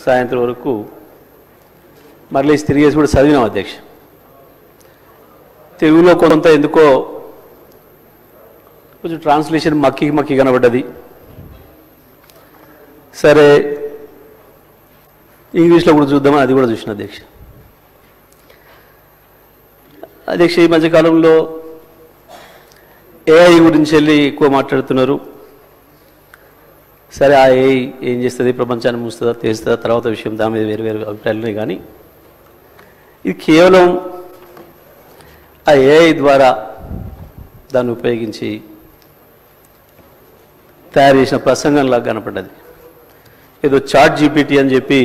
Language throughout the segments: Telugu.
సాయంత్రం వరకు మళ్ళీ తిరిగేసి కూడా చదివినాం అధ్యక్ష. తెలుగులో కొంత ఎందుకో కొంచెం ట్రాన్స్లేషన్ మక్కి కనబడ్డది. సరే ఇంగ్లీష్లో కూడా చూద్దామని అది కూడా చూసిన అధ్యక్ష. అధ్యక్ష, ఈ మధ్యకాలంలో ఏఐ గురించి వెళ్ళి ఎక్కువ మాట్లాడుతున్నారు. సరే, ఆ ఏఐ ఏం చేస్తుంది, ప్రపంచాన్ని మూస్తుందా తెస్తుందా తర్వాత విషయం, దాని మీద వేరు వేరు అభిప్రాయాలు ఉన్నాయి. కానీ ఇది కేవలం ఆ ఏఐ ద్వారా దాన్ని ఉపయోగించి తయారు చేసిన ప్రసంగంలాగా కనపడ్డది. ఏదో చాట్ జీపీటీ అని చెప్పి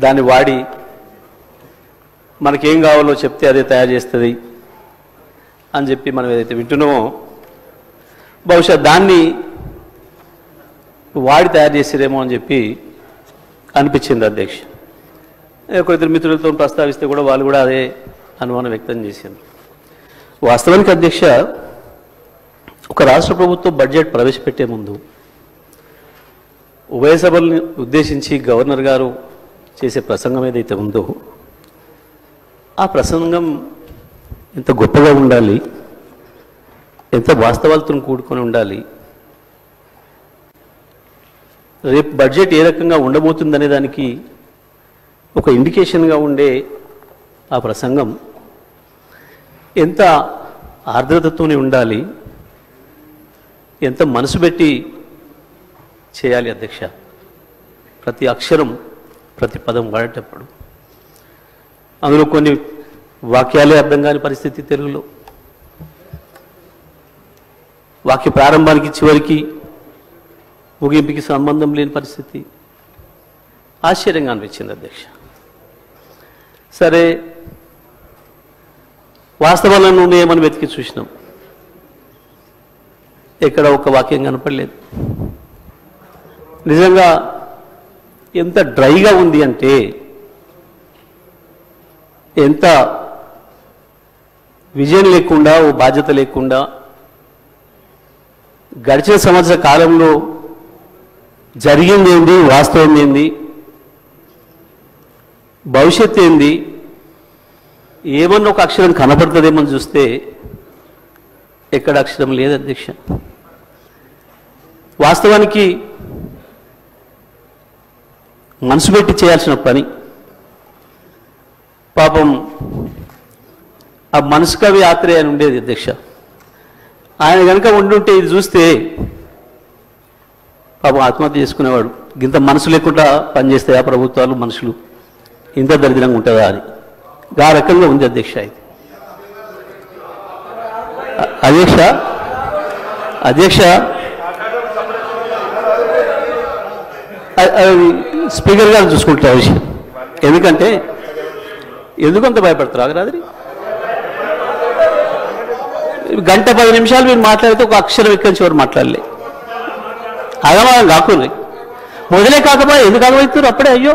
దాన్ని వాడి మనకేం కావాలో చెప్తే అదే తయారు చేస్తుంది అని చెప్పి మనం ఏదైతే వింటున్నామో, బహుశా దాన్ని వాడి తయారు చేసేదేమో అని చెప్పి అనిపించింది అధ్యక్ష. ఒక ఇద్దరు మిత్రులతో ప్రస్తావిస్తే కూడా వాళ్ళు కూడా అదే అనుమానం వ్యక్తం చేశారు. వాస్తవానికి అధ్యక్ష, ఒక రాష్ట్ర ప్రభుత్వం బడ్జెట్ ప్రవేశపెట్టే ముందు ఉభయ సభల్ని ఉద్దేశించి గవర్నర్ గారు చేసే ప్రసంగం ఏదైతే ఉందో ఆ ప్రసంగం ఎంత గొప్పగా ఉండాలి, ఎంత వాస్తవాలతో కూడుకొని ఉండాలి, రేపు బడ్జెట్ ఏ రకంగా ఉండబోతుందనే దానికి ఒక ఇండికేషన్గా ఉండే ఆ ప్రసంగం ఎంత ఆర్ద్రతతోనే ఉండాలి, ఎంత మనసు పెట్టి చేయాలి అధ్యక్ష. ప్రతి అక్షరం ప్రతి పదం వాడేటప్పుడు అందులో కొన్ని వాక్యాలే అర్థం కాని పరిస్థితి, తెలుగులో వాక్య ప్రారంభానికి చివరికి ముగింపుకి సంబంధం లేని పరిస్థితి ఆశ్చర్యంగా అనిపించింది అధ్యక్ష. సరే, వాస్తవాలను ఏమని వెతికి చూసినాం, ఎక్కడ ఒక వాక్యం కనపడలేదు. నిజంగా ఎంత డ్రైగా ఉంది అంటే, ఎంత విజన్ లేకుండా, ఓ బాధ్యత లేకుండా గడిచిన సంవత్సర కాలంలో జరిగింది ఏంది, వాస్తవం ఏంది, భవిష్యత్తు ఏంది, ఏమన్నా ఒక అక్షరం కనపడుతుందేమో చూస్తే ఎక్కడ అక్షరం లేదు అధ్యక్ష. వాస్తవానికి మనసు పెట్టి చేయాల్సిన పని, పాపం ఆ మనసు కవి ఆత్రేయ అని ఉండేది అధ్యక్ష. ఆయన కనుక ఉండుంటే ఇది చూస్తే పాపం ఆత్మహత్య చేసుకునేవాడు. ఇంత మనసు లేకుండా పనిచేస్తాయా ప్రభుత్వాలు, మనుషులు ఇంత దరిద్రంగా ఉంటుందా అని ఆ రకంగా ఉంది అధ్యక్ష. ఇది అధ్యక్ష స్పీకర్ గారు చూసుకుంటారు విషయం. ఎందుకంటే ఎందుకంత భయపడతారు ఆగరాది, గంట 10 నిమిషాలు మీరు మాట్లాడితే ఒక అక్షరం ఎక్కడి చివరి మాట్లాడలే, అగమాగం కాకుండా మొదలే కాకపోయా, ఎందుకు ఆగమవుతారు అప్పుడే, అయ్యో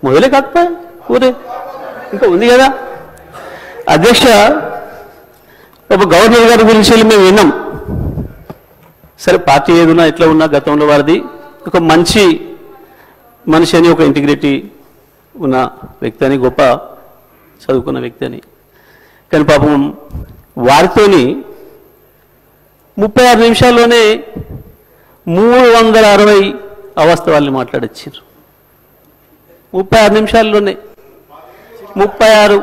మొదలే కాకపోయా ఊరే ఇంకా ఉంది కదా అధ్యక్ష. ఒక గవర్నర్ గారి గురించి వెళ్ళి మేము విన్నాం. సరే, పార్టీ ఏదున్నా ఎట్లా ఉన్నా గతంలో వారిది ఒక మంచి మనిషి అని, ఒక ఇంటిగ్రిటీ ఉన్న వ్యక్తి అని, గొప్ప చదువుకున్న వ్యక్తి అని. కానీ పాపం వారితోని 36 నిమిషాల్లోనే 360 అవాస్తవాల్ని మాట్లాడొచ్చారు. 36 నిమిషాల్లోనే 36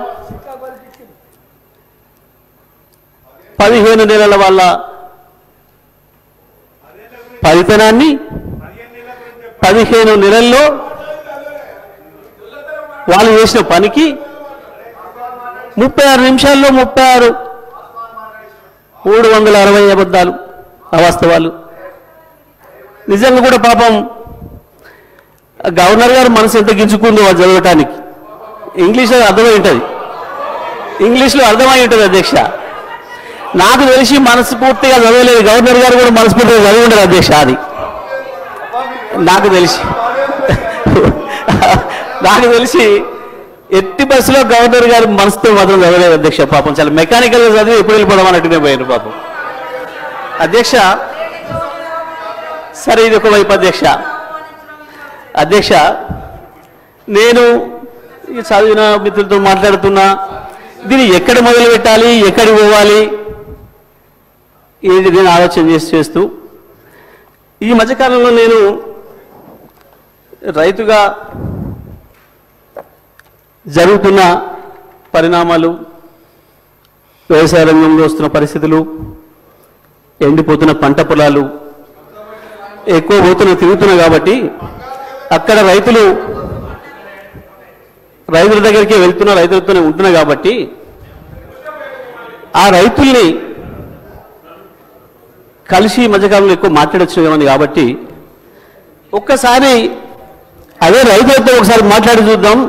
15 నెలల వాళ్ళ ఫలితనాన్ని 15 నెలల్లో వాళ్ళు చేసిన పనికి 36 నిమిషాల్లో 360 అబద్ధాలు, అవాస్తవాలు. నిజంగా కూడా పాపం గవర్నర్ గారు మనసు ఎంత గించుకుందో వాళ్ళు చదవటానికి. ఇంగ్లీష్లో అర్థమై ఉంటుంది, అధ్యక్ష. నాకు తెలిసి మనస్ఫూర్తిగా చదవలేదు, గవర్నర్ గారు కూడా మనస్ఫూర్తిగా చదివి ఉండరు అధ్యక్ష. అది నాకు తెలిసి ఎట్టి బస్సులో గవర్నర్ గారు మనసుతో మాత్రం చదవలేదు అధ్యక్ష. పాపం చాలా మెకానికల్గా చదివి ఎప్పుడు వెళ్ళిపోవడం అన్నట్టునే పోయారు పాపం అధ్యక్ష. సరే, ఇది ఒక వైపు అధ్యక్ష. అధ్యక్ష, నేను చదివిన మిత్రులతో మాట్లాడుతున్నా, దీన్ని ఎక్కడ మొదలు పెట్టాలి, ఎక్కడికి పోవాలి, ఇది నేను ఆలోచన చేస్తూ ఈ మధ్యకాలంలో నేను రైతుగా జరుగుతున్న పరిణామాలు, వ్యవసాయ రంగంలో వస్తున్న పరిస్థితులు, ఎండిపోతున్న పంట పొలాలు ఎక్కువ తిరుగుతున్నా కాబట్టి అక్కడ రైతుల దగ్గరికి వెళ్తున్నా, రైతులతోనే ఉంటున్నా కాబట్టి ఆ రైతుల్ని కలిసి ఈ మధ్యకాలంలో ఎక్కువ మాట్లాడొచ్చు కాబట్టి ఒక్కసారి అదే రైతులతో ఒకసారి మాట్లాడి చూద్దాం.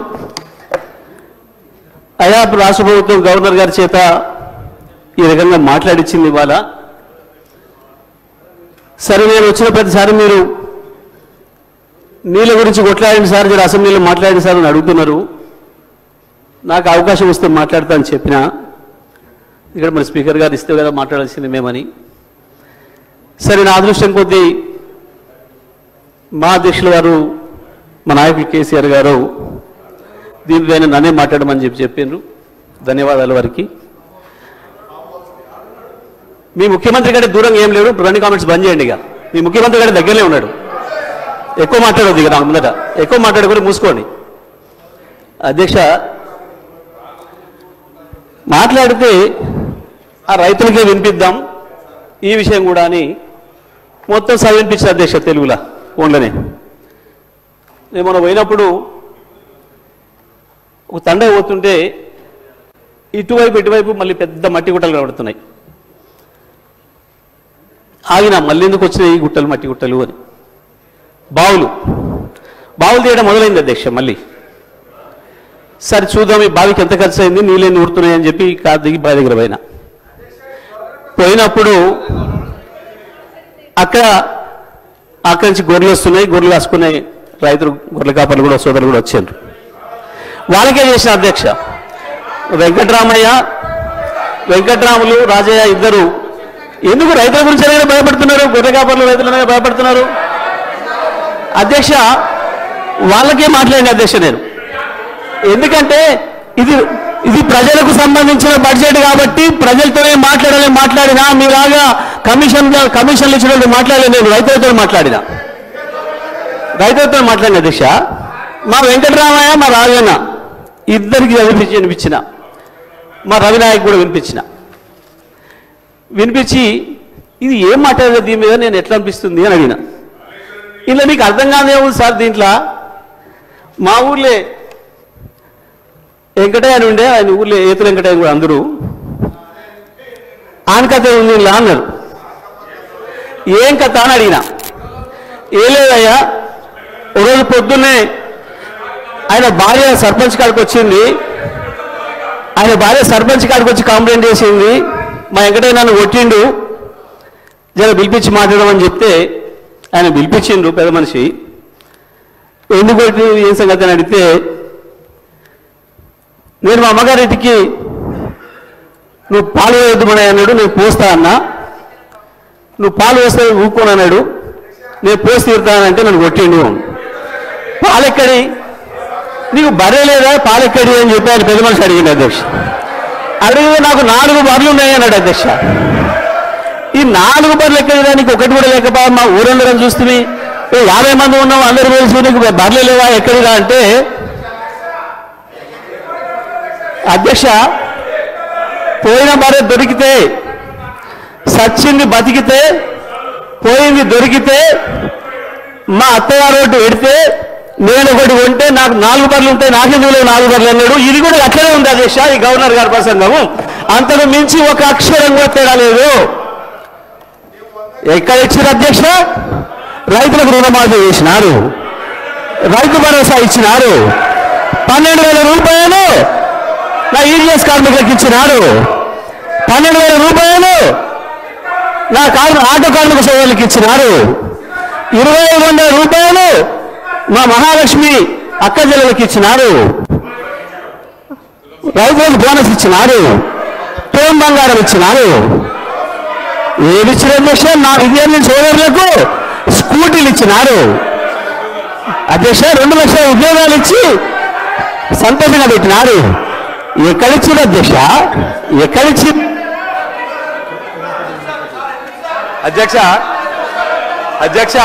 అయా రాష్ట్ర ప్రభుత్వం గవర్నర్ గారి చేత ఈ రకంగా మాట్లాడించింది ఇవాళ. సరే, నేను వచ్చిన ప్రతిసారి మీరు నీళ్ళ గురించి కొట్లాడండి సార్, మీరు అసెంబ్లీలో మాట్లాడండి సార్ అని అడుగుతున్నారు. నాకు అవకాశం వస్తే మాట్లాడతా అని చెప్పిన, ఇక్కడ మరి స్పీకర్ గారు ఇస్తే కదా మాట్లాడాల్సింది మేమని. సరే, నా అదృష్టం కొద్దీ మా అధ్యక్షుల వారు, మా నాయకులు కేసీఆర్ గారు దీనిపైన నన్నే మాట్లాడమని చెప్పిండ్రు. ధన్యవాదాలు వారికి. మీ ముఖ్యమంత్రి కంటే దూరంగా ఏం లేడు, రెండు కామెంట్స్ బంద్ చేయండి. ఇక మీ ముఖ్యమంత్రి కంటే దగ్గరనే ఉన్నాడు. ఎక్కువ మాట్లాడవద్దు, ఇక నాకు ముందట ఎక్కువ మాట్లాడుకొని మూసుకోండి. అధ్యక్ష, మాట్లాడితే ఆ రైతులకే వినిపిద్దాం ఈ విషయం కూడా అని మొత్తం వినిపించారు అధ్యక్ష, తెలుగులా ఫోన్లోనే. నేను మనం పోయినప్పుడు ఒక తండ పోతుంటే ఇటువైపు మళ్ళీ పెద్ద మట్టి గుట్టలు కనబడుతున్నాయి. ఆగినా, మళ్ళీ ఎందుకు వచ్చినాయి ఈ గుట్టలు, మట్టి గుట్టలు అని. బావులు తీయడం మొదలైంది అధ్యక్ష. మళ్ళీ సరే చూద్దాం ఈ బావికి ఎంత ఖర్చు అయింది, నీళ్ళని ఊరుతున్నాయని చెప్పి కారు దిగి బావి దగ్గర పోయినప్పుడు అక్కడి నుంచి గొర్రెలు వస్తున్నాయి. గొర్రెలు కాసుకున్నాయి రైతులు, గొర్రెల కాపర్లు కూడా, సోదరులు కూడా వచ్చారు. వాళ్ళకే చేసిన అధ్యక్ష. వెంకట్రాములు, రాజయ్య ఇద్దరు ఎందుకు రైతుల గురించి అనేది భయపడుతున్నారు, గొర్రె కాపర్లు రైతులనే భయపడుతున్నారు అధ్యక్ష. వాళ్ళకే మాట్లాడిన అధ్యక్ష నేను. ఎందుకంటే ఇది ప్రజలకు సంబంధించిన బడ్జెట్ కాబట్టి ప్రజలతోనే మాట్లాడినా మీలాగా కమిషన్లు ఇచ్చినట్టు మాట్లాడలేదు. నేను రైతులతో మాట్లాడిన అధ్యక్ష. మా వెంకటరామయ్య, మా రాజన్న ఇద్దరికి వినిపించిన, మా రవినాయక్ కూడా వినిపించి ఇది ఏం మాట్లాడలేదు, దీని మీద నేను ఎట్లా అనిపిస్తుంది అని అడిగిన. ఇలా మీకు అర్థం కాదే ఉంది సార్, దీంట్లో మా ఊర్లే వెంకటయ్య అని ఉండే, ఆయన ఊర్లో ఏతుల వెంకటయ్య కూడా అందరూ ఆన్ కథ ఉంది ఇలా అన్నారు. ఏం కథ అని అడిగిన. ఏం లేదయ్యా, ఒకరోజు పొద్దున్నే ఆయన భార్య సర్పంచ్ కాడికి వచ్చింది. ఆయన భార్య సర్పంచ్ కాడికి వచ్చి కంప్లైంట్ చేసింది, మా వెంకటయ్య నన్ను కొట్టిండు, జర పిలిపించి మాట్లాడమని చెప్తే ఆయన పిలిపించిండు పెద్ద మనిషి. ఎందుకు కొట్టి ఏం సంగతి అని అడిగితే, నేను మా అమ్మగారింటికి నువ్వు పాలు వేయద్దుమని అన్నాడు, నేను పోస్తా అన్నా. నువ్వు పాలు వేస్తే ఊరుకోని అన్నాడు, నేను పోసి తీరుతానంటే నన్ను కొట్టిండు. పాలెక్కడి, నీకు బర్రె లేదా, పాలెక్కడి అని చెప్పి ఆయన పెద్ద మనిషి అడిగింది అధ్యక్ష. అడిగితే నాకు 4 బర్రెలు ఉన్నాయి అన్నాడు అధ్యక్ష. ఈ 4 బర్రెలు ఎక్కడిదా, నీకు ఒకటి కూడా లేకపో, మా ఊరందరం చూస్తుంది 50 మంది ఉన్నాం, అందరూ తెలుసు, నీకు బర్రెలు లేవా ఎక్కడిదా అంటే, అధ్యక్ష పోయిన బర్రె దొరికితే, సచ్చింది బతికితే, పోయింది దొరికితే, మా అత్తగారు ఒకటి పెడితే నేను ఒకటి కొంటే నాకు 4 బర్రెలు ఉంటాయి, నాకెందుకు 4 బర్రెలు అన్నాడు. ఇది కూడా అట్లనే ఉంది అధ్యక్ష ఈ గవర్నర్ గారి ప్రసంగము. అంతకు మించి ఒక అక్షరం కూడా తేడా లేదు. ఎక్కడ ఇచ్చారు అధ్యక్ష? రైతులకు రుణమాఫీ చేసినారు, రైతు భరోసా ఇచ్చినారు, 12,000 రూపాయలు నా ఈడిఎస్ కార్మికులకు ఇచ్చినారు, 12,000 రూపాయలు నా ఆటో కార్మిక సోదరులకు ఇచ్చినారు, 25,000 రూపాయలు మా మహాలక్ష్మి అక్క చెల్లెలకు ఇచ్చినారు, రైతులకు బోనస్ ఇచ్చినారు, టోన్ బంగారం ఇచ్చినారు. ఏమి ఇచ్చిన అధ్యక్ష? నా విద్యార్థి సోదరులకు స్కూటీలు ఇచ్చినారు. అధ్యక్ష 2 లక్షల ఉద్యోగాలు ఇచ్చి సంతోషంగా పెట్టినారు. ఎక్కడిచ్చింది అధ్యక్ష? ఎక్కడిచ్చి? అధ్యక్ష